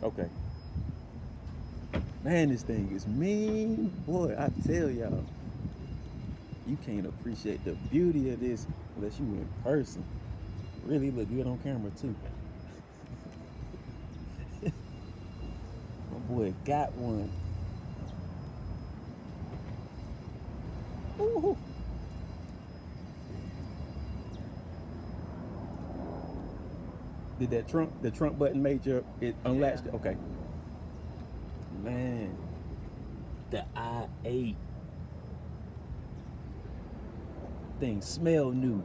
Okay. Man, this thing is mean. Boy, I tell y'all, you can't appreciate the beauty of this unless you in person. Really look good on camera too. My boy got one. Ooh. Did the trunk button made it unlatched? Yeah. Okay. Man, the i8 thing smell new.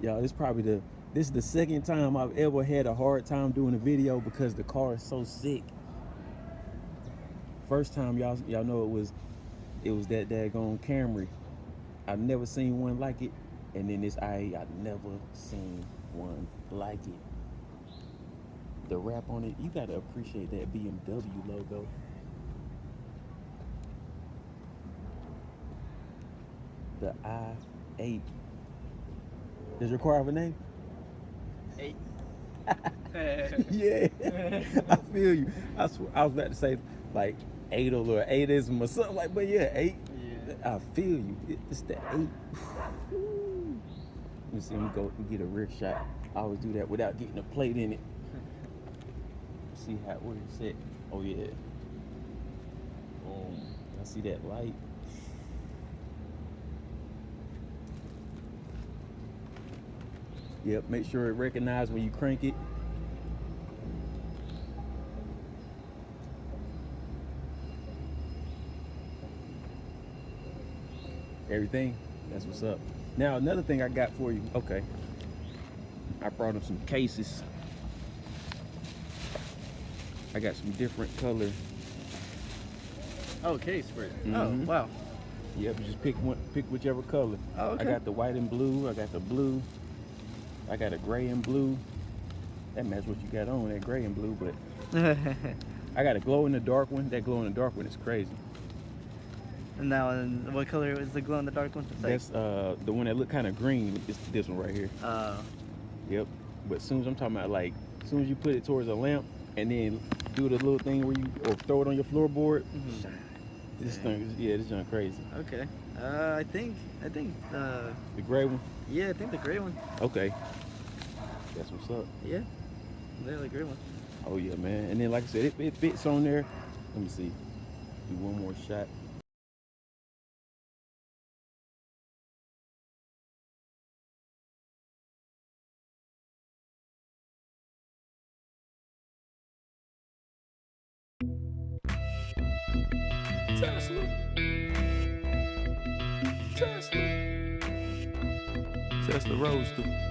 Y'all, this is the second time I've ever had a hard time doing a video because the car is so sick. First time y'all know it was that daggone Camry. I've never seen one like it, and then this i8 I've never seen one like it. The wrap on it, you gotta appreciate that BMW logo. The i8. Does it require a name? 8. Yeah, I feel you. I was about to say like Adel or Adism or something like, but yeah, 8. Yeah. I feel you. It's the 8. Let me see. Let me go and get a rear shot. I always do that without getting a plate in it. See where it's at. Oh yeah. Boom. I see that light. Yep. Make sure it recognizes when you crank it. Everything. That's what's up. Now another thing I got for you. Okay. I brought him some cases. I got some different color. Oh, case for it. Mhm. Oh, wow. Yep, you just pick whichever color. Oh, okay. I got the white and blue. I got the blue. I got a gray and blue. That matches what you got on, that gray and blue. But I got a glow in the dark one. That glow in the dark one is crazy. And now, what color is the glow in the dark one? That's the one that look kind of green. It's this one right here. Yep. But as soon as I'm talking about like, as soon as you put it towards a lamp and then do the little thing where you or throw it on your floorboard. Mm-hmm. This thing, yeah, this junk crazy. Okay. I think the gray one. Yeah, I think the gray one. Okay. That's what's up. Yeah, the gray one. Oh yeah, man. And then like I said, it fits on there. Let me see. Do one more shot. Tesla. Tesla Roadster.